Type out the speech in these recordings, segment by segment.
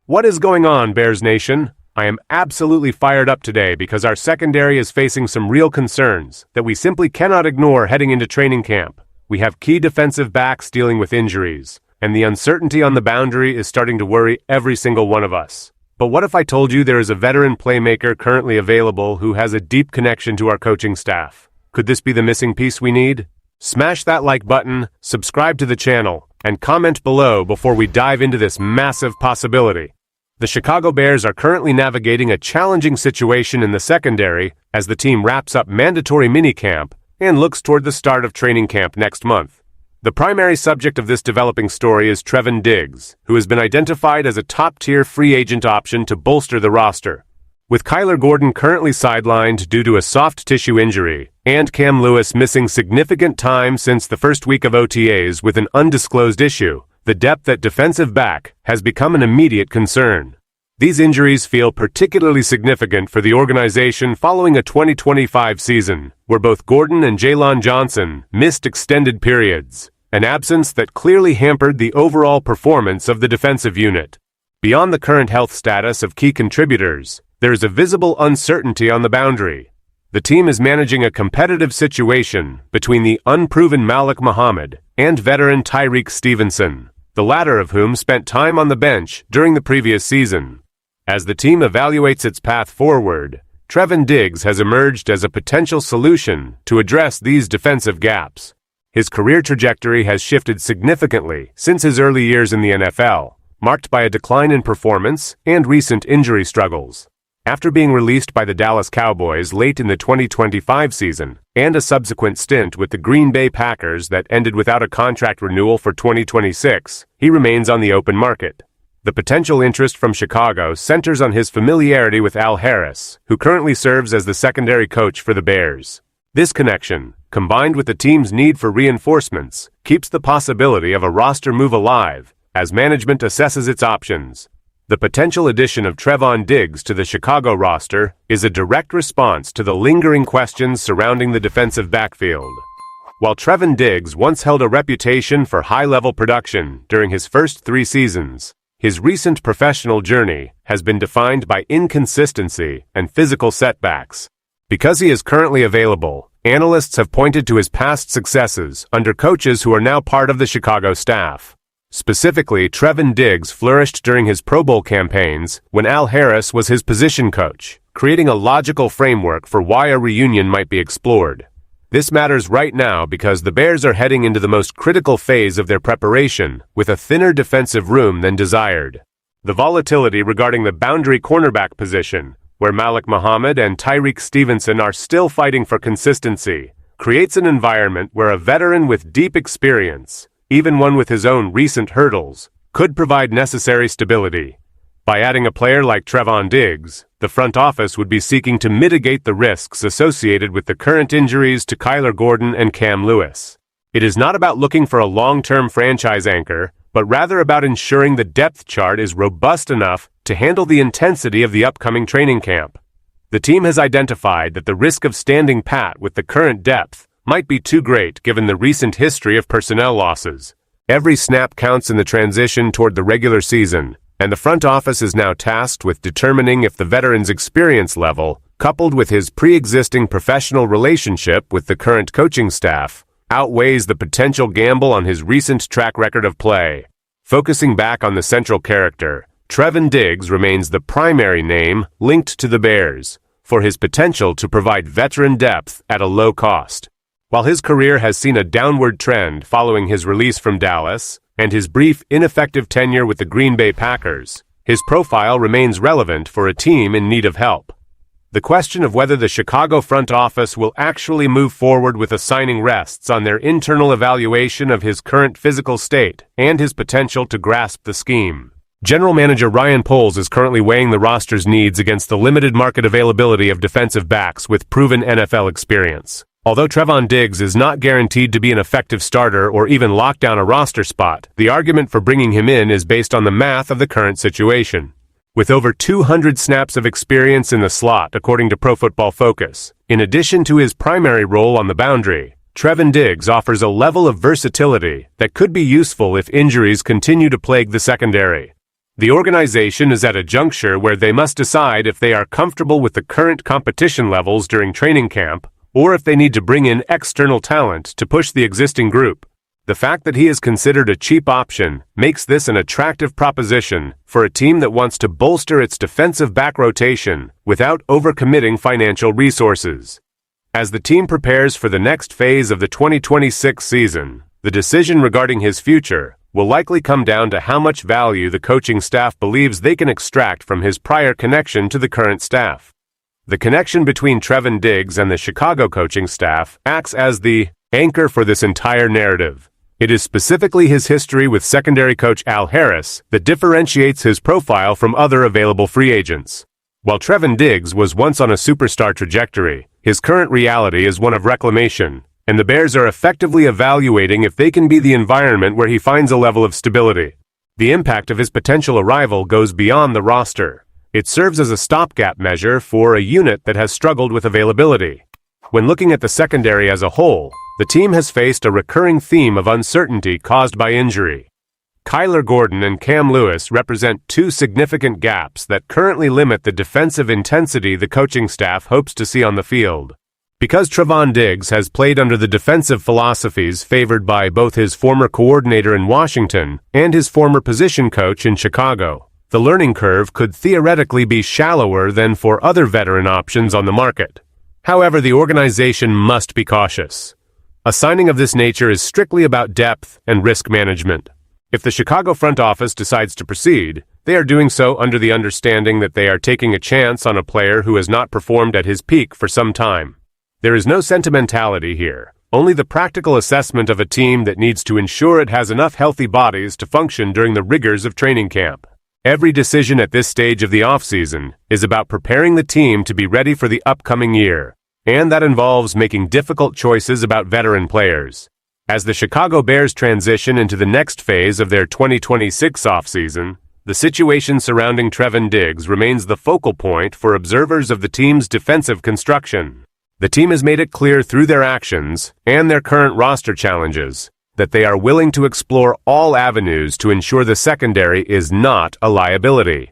What is going on, Bears Nation? I am absolutely fired up today because our secondary is facing some real concerns that we simply cannot ignore heading into training camp. We have key defensive backs dealing with injuries, and the uncertainty on the boundary is starting to worry every single one of us. But what if I told you there is a veteran playmaker currently available who has a deep connection to our coaching staff? Could this be the missing piece we need? Smash that like button, subscribe to the channel, and comment below before we dive into this massive possibility. The Chicago Bears are currently navigating a challenging situation in the secondary as the team wraps up mandatory minicamp and looks toward the start of training camp next month. The primary subject of this developing story is Trevon Diggs, who has been identified as a top-tier free agent option to bolster the roster. With Kyler Gordon currently sidelined due to a soft tissue injury, and Cam Lewis missing significant time since the first week of OTAs with an undisclosed issue, the depth at defensive back has become an immediate concern. These injuries feel particularly significant for the organization following a 2025 season, where both Gordon and Jaylon Johnson missed extended periods, an absence that clearly hampered the overall performance of the defensive unit. Beyond the current health status of key contributors, there is a visible uncertainty on the boundary. The team is managing a competitive situation between the unproven Malik Muhammad and veteran Tyrique Stevenson, the latter of whom spent time on the bench during the previous season. As the team evaluates its path forward, Trevon Diggs has emerged as a potential solution to address these defensive gaps. His career trajectory has shifted significantly since his early years in the NFL, marked by a decline in performance and recent injury struggles. After being released by the Dallas Cowboys late in the 2025 season, and a subsequent stint with the Green Bay Packers that ended without a contract renewal for 2026, he remains on the open market. The potential interest from Chicago centers on his familiarity with Al Harris, who currently serves as the secondary coach for the Bears. This connection, combined with the team's need for reinforcements, keeps the possibility of a roster move alive as management assesses its options. The potential addition of Trevon Diggs to the Chicago roster is a direct response to the lingering questions surrounding the defensive backfield. While Trevon Diggs once held a reputation for high-level production during his first 3 seasons, his recent professional journey has been defined by inconsistency and physical setbacks. Because he is currently available, analysts have pointed to his past successes under coaches who are now part of the Chicago staff. Specifically, Trevon Diggs flourished during his Pro Bowl campaigns when Al Harris was his position coach, creating a logical framework for why a reunion might be explored. This matters right now because the Bears are heading into the most critical phase of their preparation with a thinner defensive room than desired. The volatility regarding the boundary cornerback position, where Malik Muhammad and Tyrique Stevenson are still fighting for consistency, creates an environment where a veteran with deep experience, even one with his own recent hurdles, could provide necessary stability. By adding a player like Trevon Diggs, the front office would be seeking to mitigate the risks associated with the current injuries to Kyler Gordon and Cam Lewis. It is not about looking for a long-term franchise anchor, but rather about ensuring the depth chart is robust enough to handle the intensity of the upcoming training camp. The team has identified that the risk of standing pat with the current depth might be too great given the recent history of personnel losses. Every snap counts in the transition toward the regular season, and the front office is now tasked with determining if the veteran's experience level, coupled with his pre-existing professional relationship with the current coaching staff, outweighs the potential gamble on his recent track record of play. Focusing back on the central character, Trevon Diggs remains the primary name linked to the Bears for his potential to provide veteran depth at a low cost. While his career has seen a downward trend following his release from Dallas and his brief ineffective tenure with the Green Bay Packers, his profile remains relevant for a team in need of help. The question of whether the Chicago front office will actually move forward with a signing rests on their internal evaluation of his current physical state and his potential to grasp the scheme. General Manager Ryan Poles is currently weighing the roster's needs against the limited market availability of defensive backs with proven NFL experience. Although Trevon Diggs is not guaranteed to be an effective starter or even lock down a roster spot, the argument for bringing him in is based on the math of the current situation. With over 200 snaps of experience in the slot, according to Pro Football Focus, in addition to his primary role on the boundary, Trevon Diggs offers a level of versatility that could be useful if injuries continue to plague the secondary. The organization is at a juncture where they must decide if they are comfortable with the current competition levels during training camp, or if they need to bring in external talent to push the existing group. The fact that he is considered a cheap option makes this an attractive proposition for a team that wants to bolster its defensive back rotation without overcommitting financial resources. As the team prepares for the next phase of the 2026 season, the decision regarding his future will likely come down to how much value the coaching staff believes they can extract from his prior connection to the current staff. The connection between Trevon Diggs and the Chicago coaching staff acts as the anchor for this entire narrative. It is specifically his history with secondary coach Al Harris that differentiates his profile from other available free agents. While Trevon Diggs was once on a superstar trajectory, his current reality is one of reclamation, and the Bears are effectively evaluating if they can be the environment where he finds a level of stability. The impact of his potential arrival goes beyond the roster. It serves as a stopgap measure for a unit that has struggled with availability. When looking at the secondary as a whole, the team has faced a recurring theme of uncertainty caused by injury. Kyler Gordon and Cam Lewis represent two significant gaps that currently limit the defensive intensity the coaching staff hopes to see on the field. Because Trevon Diggs has played under the defensive philosophies favored by both his former coordinator in Washington and his former position coach in Chicago, the learning curve could theoretically be shallower than for other veteran options on the market. However, the organization must be cautious. A signing of this nature is strictly about depth and risk management. If the Chicago front office decides to proceed, they are doing so under the understanding that they are taking a chance on a player who has not performed at his peak for some time. There is no sentimentality here, only the practical assessment of a team that needs to ensure it has enough healthy bodies to function during the rigors of training camp. Every decision at this stage of the offseason is about preparing the team to be ready for the upcoming year, and that involves making difficult choices about veteran players. As the Chicago Bears transition into the next phase of their 2026 offseason, the situation surrounding Trevon Diggs remains the focal point for observers of the team's defensive construction. The team has made it clear through their actions and their current roster challenges that they are willing to explore all avenues to ensure the secondary is not a liability.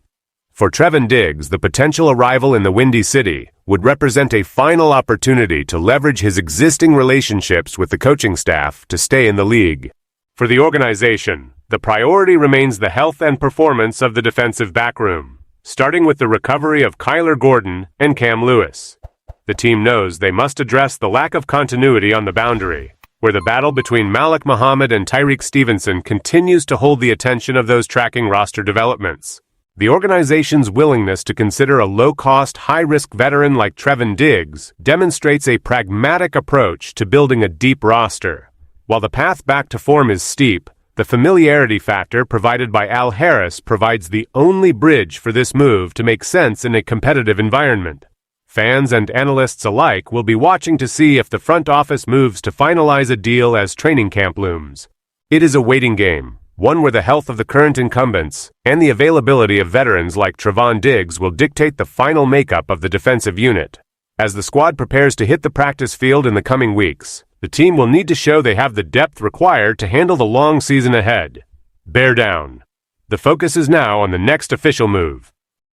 For Trevon Diggs, the potential arrival in the Windy City would represent a final opportunity to leverage his existing relationships with the coaching staff to stay in the league. For the organization, the priority remains the health and performance of the defensive backroom, starting with the recovery of Kyler Gordon and Cam Lewis. The team knows they must address the lack of continuity on the boundary, where the battle between Malik Muhammad and Tyreek Stevenson continues to hold the attention of those tracking roster developments. The organization's willingness to consider a low-cost, high-risk veteran like Trevon Diggs demonstrates a pragmatic approach to building a deep roster. While the path back to form is steep, the familiarity factor provided by Al Harris provides the only bridge for this move to make sense in a competitive environment. Fans and analysts alike will be watching to see if the front office moves to finalize a deal as training camp looms. It is a waiting game, one where the health of the current incumbents and the availability of veterans like Trevon Diggs will dictate the final makeup of the defensive unit. As the squad prepares to hit the practice field in the coming weeks, the team will need to show they have the depth required to handle the long season ahead. Bear down. The focus is now on the next official move.